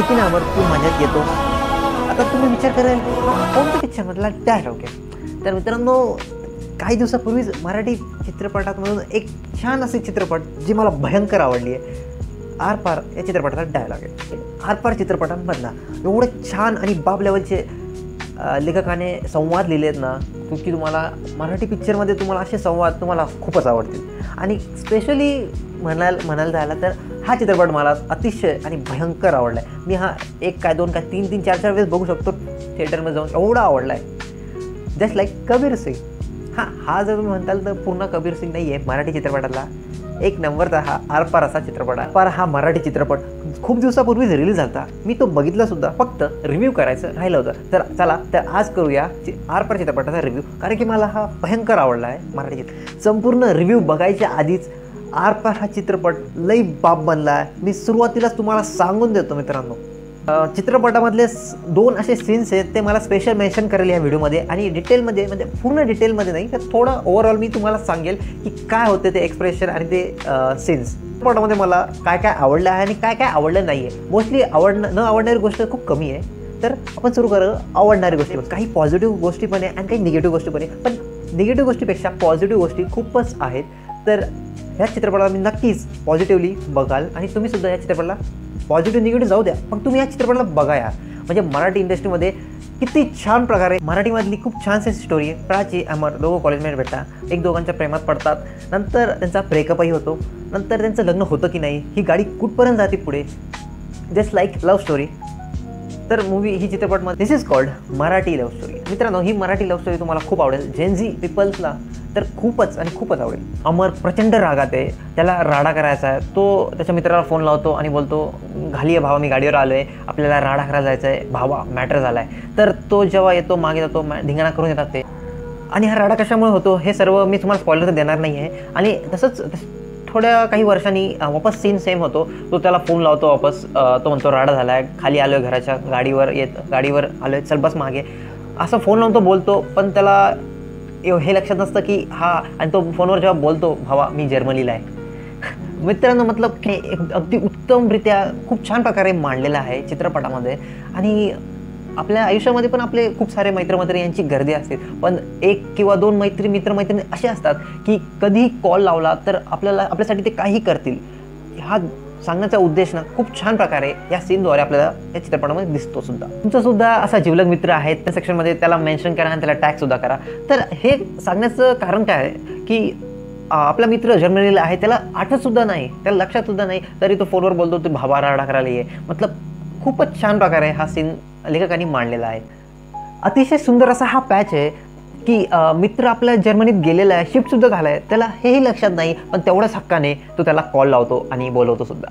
माहिती ना अमर, तू माझ्यात येतो. आता तुम्ही विचार कराल कोणत्या पिक्चरमधला डायलॉग आहे. तर मित्रांनो, काही दिवसापूर्वीच मराठी चित्रपटातमधून एक छान असे चित्रपट जी मला भयंकर आवडली आहे, आरपार या चित्रपटाचा डायलॉग आहे. आरपार चित्रपटांमधला एवढं छान आणि बाब लेवलचे लेखकाने संवाद लिहिले आहेत ना, की तुम्हाला मराठी पिक्चरमध्ये तुम्हाला असे संवाद तुम्हाला खूपच आवडतील. आणि स्पेशली म्हणायला जायला तर हा चित्रपट मला अतिशय आणि भयंकर आवडला आहे. मी हा एक काय दोन काय तीन तीन चार चार वेळेस बघू शकतो थिएटरमध्ये जाऊन, एवढा आवडला आहे. Just like Kabir Singh. हा जर तुम्ही म्हणताल तर पूर्ण कबीर सिंग नाही आहे मराठी चित्रपटातला एक नंबरचा हा आरपार असा चित्रपट आहे. आरपार हा मराठी चित्रपट खूप दिवसापूर्वीच रिलीज झाला. मी तो बघितला सुद्धा, फक्त रिव्ह्यू करायचं राहिलं होतं. तर चला तर आज करूया आरपार चित्रपटाचा रिव्ह्यू, कारण की मला हा भयंकर आवडला आहे मराठी चित्रपट. संपूर्ण रिव्ह्यू बघायच्या आधीच आरपार हा चित्रपट लई बाप बनला आहे मी सुरुवातीलाच तुम्हाला सांगून देतो मित्रांनो. चित्रपटामधले 2 असे सीन्स आहेत ते मला स्पेशल मेन्शन करेल या व्हिडिओमध्ये, आणि डिटेलमध्ये म्हणजे पूर्ण डिटेलमध्ये नाही तर थोडं ओव्हरऑल मी तुम्हाला सांगेल की काय होते ते एक्सप्रेशन आणि ते सीन्स. चित्रपटामध्ये मला काय काय आवडलं आहे आणि काय काय आवडलं नाही आहे. मोस्टली न आवडणारी गोष्ट खूप कमी आहे. तर आपण सुरू करू आवडणारी गोष्टी. काही पॉझिटिव्ह गोष्टी पण आहे आणि काही निगेटिव्ह गोष्टी पण आहे, पण निगेटिव्ह गोष्टीपेक्षा पॉझिटिव्ह गोष्टी खूपच आहेत. तर ह्या चित्रपटाला मी नक्कीच पॉझिटिव्हली बघाल, आणि तुम्ही सुद्धा या चित्रपटाला पॉझिटिव्ह निगेटिव्ह जाऊ द्या, पण तुम्ही या चित्रपटाला बघा यार. म्हणजे मराठी इंडस्ट्रीमध्ये किती छान प्रकारे मराठीमधली खूप छानशी स्टोरी आहे. प्राची अमर दोघं कॉलेजमध्ये भेटतात, एक दोघांच्या प्रेमात पडतात, नंतर त्यांचा ब्रेकअपही होतो, नंतर त्यांचं लग्न होतं की नाही, ही गाडी कुठपर्यंत जाते पुढे, जस्ट लाईक लव्ह स्टोरी. तर ही चित्रपटमध्ये this is called Marathi love story. मित्रांनो, ही मराठी लव्ह स्टोरी तुम्हाला खूप आवडेल. जेनझी पीपल्सला तर खूपच आणि खूपच आवडेल. अमर प्रचंड रागात आहे, त्याला राडा करायचा आहे. तो त्याच्या मित्राला फोन लावतो आणि बोलतो, घाली आहे भावा, मी गाडीवर आलो आहे, आपल्याला राडा करायला जायचं आहे भावा, मॅटर झाला आहे. तर तो जेव्हा येतो मागे जातो, धिंगाणा करून येतात ते. आणि हा राडा कशामुळे होतो हे सर्व मी तुम्हाला स्पॉइलर तर देणार नाही आहे. आणि तसंच थोड्या काही वर्षांनी वापस सीन सेम होतो. तो त्याला फोन लावतो वापस, तो म्हणतो राडा झाला आहे, खाली आलो आहे घराच्या, गाडीवर आलो आहे, चल बस मागे, असं फोन लावून तो बोलतो. पण त्याला हे लक्षात नसतं की आणि तो फोनवर जेव्हा बोलतो, भावा मी जर्मनीला आहे. मित्रांनो, मतलब हे अगदी उत्तमरित्या खूप छान प्रकारे मांडलेलं आहे चित्रपटामध्ये. आणि आपल्या आयुष्यामध्ये पण आपले खूप सारे मित्रमैत्रिणी यांची गर्दी असते, पण 1 किंवा 2 मित्रमैत्रिणी असे असतात की कधीही कॉल लावला तर आपल्यासाठी ते काही करतील. हा सांगण्याचा उद्देश ना खूप छान प्रकारे या सीनद्वारे आपल्याला या चित्रपटामध्ये दिसतो सुद्धा. तुमचा सुद्धा असा जिवलग मित्र आहे, त्या सेक्शनमध्ये त्याला मेन्शन करा आणि त्याला टॅग सुद्धा करा. तर हे सांगण्याचं कारण काय आहे की आपला मित्र जर्मनीला आहे, त्याला आठवत सुद्धा नाही, त्याला लक्षात सुद्धा नाही, तरी तो फोनवर बोलतो तू भावा राडा करायला ये. मतलब खूपच छान प्रकारे हा सीन लेखकांनी मांडलेला आहे. अतिशय सुंदर असा हा पॅच आहे की मित्र आपल्या जर्मनीत गेलेला आहे, शिफ्टसुद्धा झाला आहे, त्याला हेही लक्षात नाही, पण तेवढ्याच हक्काने तो त्याला कॉल लावतो आणि बोलवतो सुद्धा.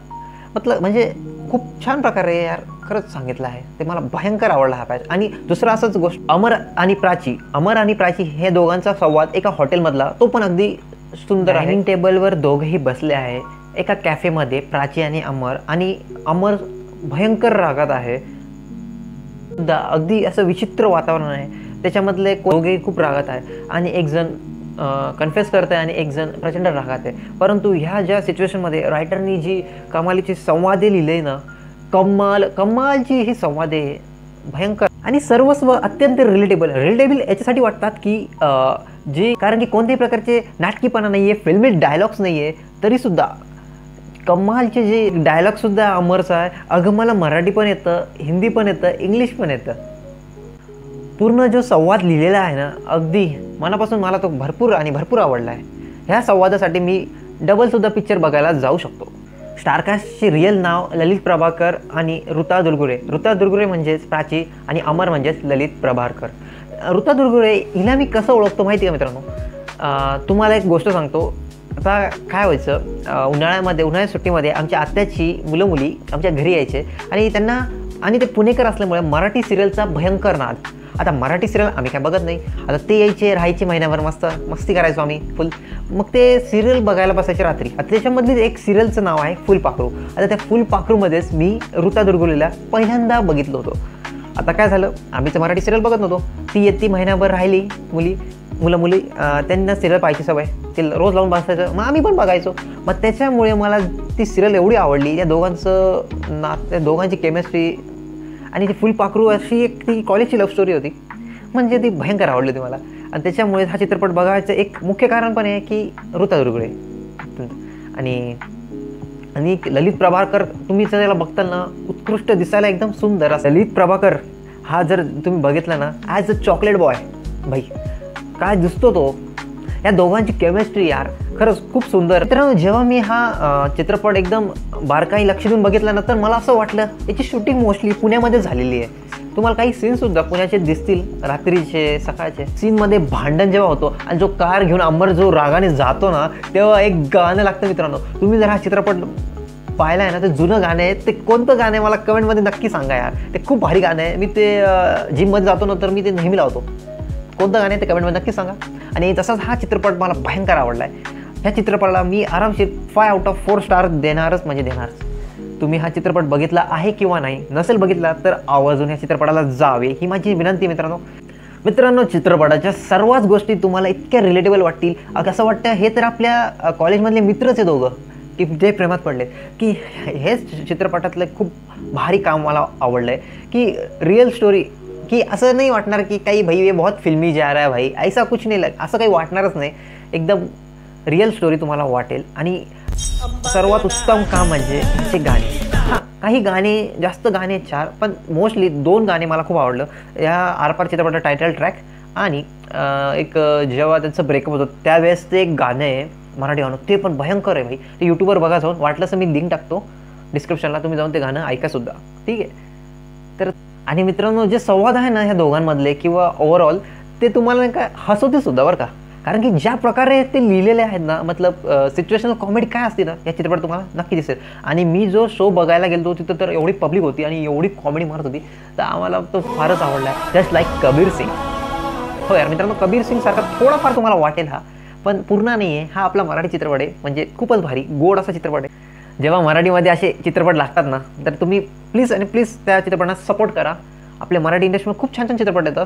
म्हणजे खूप छान प्रकारे यार खरंच सांगितलं आहे, ते मला भयंकर आवडला हा पॅच. आणि दुसरा असंच गोष्ट, अमर आणि प्राची हे दोघांचा संवाद एका हॉटेलमधला, तो पण अगदी सुंदर आहे. डायनिंग टेबलवर दोघंही बसले आहे एका कॅफेमध्ये, प्राची आणि अमर भयंकर रागात आहे. अगदी असं विचित्र वातावरण आहे त्याच्यामधले, दोघेही खूप रागात आहे आणि एक जण कन्फेस करत आहे आणि एक जण प्रचंड रागात आहे. परंतु ह्या ज्या सिच्युएशनमध्ये रायटरनी जी कमालीची संवादे लिहिले ना, कमालची ही संवादे भयंकर आणि सर्वस्व अत्यंत रिलेटेबल याच्यासाठी वाटतात की कारण की कोणत्याही प्रकारचे नाटकीपणा नाही आहे, फिल्मी डायलॉग्स नाही आहे, तरीसुद्धा कमालचे जे डायलॉगसुद्धा अमरचा आहे. अगं मला मराठी पण येतं, हिंदी पण येतं, इंग्लिश पण येतं. पूर्ण जो संवाद लिहिलेला आहे ना, अगदी मनापासून मला तो भरपूर आवडला आहे. ह्या संवादासाठी मी डबलसुद्धा पिक्चर बघायला जाऊ शकतो. स्टारकास्टचे रिअल नाव ललित प्रभाकर आणि ऋता दुर्गुरे म्हणजेच प्राची आणि अमर म्हणजेच ललित प्रभाकर. ऋता दुर्गुरे हिला मी कसं ओळखतो माहिती का मित्रांनो? तुम्हाला एक गोष्ट सांगतो. आता काय व्हायचं, उन्हाळ्यात सुट्टीमध्ये आमच्या आत्याची मुली आमच्या घरी यायचे आणि ते पुणेकर असल्यामुळे मराठी सिरियलचा भयंकर नाद. आता मराठी सिरियल आम्ही काय बघत नाही, आता ते यायचे, राहायचे महिन्याभर, मस्ती करायचो आम्ही फुल. मग ते सिरियल बघायला बसायचे रात्री. आता त्याच्यामधलीच एक सिरियलचं नाव आहे फुलपाखरू. आता त्या फुलपाखरूमध्येच मी ऋता दुर्गुरेला पहिल्यांदा बघितलं होतं. आता काय झालं, आम्ही तर मराठी सिरियल बघत नव्हतो, ती महिन्याभर राहिली मुली, मुलं मुली त्यांना सिरियल पाहायची सवय, ते रोज लावून बसायचं, मग आम्ही पण बघायचो. मग त्याच्यामुळे मला ती सिरियल एवढी आवडली. त्या दोघांची केमिस्ट्री आणि ती फुलपाखरू अशी एक ती कॉलेजची लव्ह स्टोरी होती, म्हणजे ती भयंकर आवडली होती मला. आणि त्याच्यामुळे हा चित्रपट बघायचं एक मुख्य कारण पण आहे की ऋता दुर्गुळे आणि ललित प्रभाकर. तुम्ही त्याला बघताल ना, उत्कृष्ट दिसायला एकदम सुंदर असं ललित प्रभाकर हा जर तुम्ही बघितला ना, ॲज अ चॉकलेट बॉय भाई काय दिसतो तो. या दोघांची केमिस्ट्री यार खरंच खूप सुंदर. मित्रांनो, जेव्हा मी हा चित्रपट एकदम बारकाई लक्ष देऊन बघितला ना, तर मला असं वाटलं याची शूटिंग मोस्टली पुण्यामध्ये झालेली आहे. तुम्हाला काही सीनसुद्धा पुण्याचे दिसतील, रात्रीचे सकाळचे सीनमध्ये भांडण जेव्हा होतो आणि जो कार घेऊन अमर जो रागाने जातो ना, तेव्हा एक गाणं लागतं. मित्रांनो, तुम्ही जर हा चित्रपट पाहिला आहे ना, ते जुनं गाणं आहे. ते कोणतं गाणं आहे मला कमेंटमध्ये नक्की सांगा यार. ते खूप भारी गाणं आहे. मी ते जिममध्ये जातो ना, तर मी ते नेहमी लावतो. कोणतं गाणं आहे ते कमेंटमध्ये नक्की सांगा. आणि तसाच हा चित्रपट मला भयंकर आवडला आहे. ह्या चित्रपटाला मी आरामशीर 5 आउट ऑफ 4 स्टार देणारच म्हणजे देणारच. तुम्ही हा चित्रपट बघितला आहे किंवा नाही, नसेल बघितला तर आवर्जून या चित्रपटाला जावे ही माझी विनंती आहे. मित्रांनो, चित्रपटाच्या सर्वच गोष्टी तुम्हाला इतक्या रिलेटेबल वाटतील. असं वाटतं हे तर आपल्या कॉलेजमधले मित्रच आहे दोघं की जे प्रेमात पडले. की हेच चित्रपटातलं खूप भारी काम मला आवडलं आहे की रिअल स्टोरी, की असं नाही वाटणार की काही भाई ये बहुत फिल्मी जा रहा है भाई, ऐसा कुछ नाही. असं काही वाटणारच नाही. एकदम रिअल स्टोरी तुम्हाला वाटेल. आणि सर्वात उत्तम काम म्हणजे ह्याचे गाणे. हां, काही गाणे, जास्त गाणे 4, पण मोस्टली 2 गाणे मला खूप आवडलं. या आरपार चित्रपटाचं टायटल ट्रॅक आणि एक जेव्हा त्यांचं ब्रेकअप होतं त्यावेळेस ते एक गाणं आहे मराठी गाणं, ते पण भयंकर आहे भाई. ते यूट्यूबवर बघा जाऊन, वाटलंच मी लिंक टाकतो डिस्क्रिप्शनला, तुम्ही जाऊन ते गाणं ऐकासुद्धा, ठीक आहे. तर आणि मित्रांनो, जे संवाद आहे ना ह्या दोघांमधले किंवा ओव्हरऑल, ते तुम्हाला नाही का हसवते सुद्धा बरं का. कारण की ज्या प्रकारे ते लिहिलेले आहेत ना, मतलब सिच्युएशनल कॉमेडी काय असते ना, या चित्रपट तुम्हाला नक्की दिसेल. आणि मी जो शो बघायला गेलो तिथं तर एवढी पब्लिक होती आणि एवढी कॉमेडी मारत होती, तर आम्हाला तो फारच आवडला आहे. Just like Kabir Singh. हो यार मित्रांनो, कबीर सिंग सारखा थोडाफार तुम्हाला वाटेल हा, पण पूर्ण नाही आहे. हा आपला मराठी चित्रपट आहे, म्हणजे खूपच भारी गोड असा चित्रपट आहे. जेव्हा मराठीमध्ये असे चित्रपट लागतात ना, तर तुम्ही प्लीज आणि प्लीज त्या चित्रपटांना सपोर्ट करा. आपल्या मराठी इंडस्ट्रीमध्ये खूप छान छान चित्रपट येतात.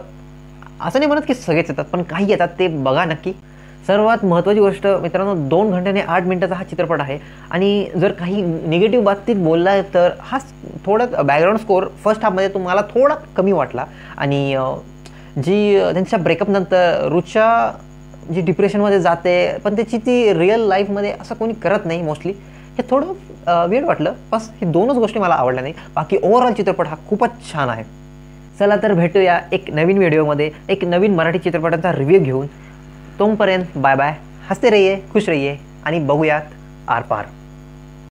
असं नाही म्हणत की सगळेच येतात, पण काही येतात, ते बघा नक्की. सर्वात महत्त्वाची गोष्ट मित्रांनो, 2 घंटे आणि 8 मिनिटाचा हा चित्रपट आहे. आणि जर काही निगेटिव्ह बाबतीत बोलला तर हा थोडा बॅकग्राऊंड स्कोअर फर्स्ट हाफमध्ये तुम्हाला थोडा कमी वाटला. आणि जी त्यांच्या ब्रेकअपनंतर रुचा जी डिप्रेशनमध्ये जाते, पण त्याची ती रिअल लाईफमध्ये असं कोणी करत नाही मोस्टली, हे थोडं वेळ वाटलं. बस ही 2च गोष्टी मला आवडल्या नाही. बाकी ओव्हरऑल चित्रपट हा खूपच छान आहे. चला तर भेटूया एक नवीन व्हिडिओमध्ये एक नवीन मराठी चित्रपटाचा रिव्ह्यू घेऊन. तोपर्यंत बाय बाय. हसते रहिये, खुश रहिये आणि बघूयात आरपार.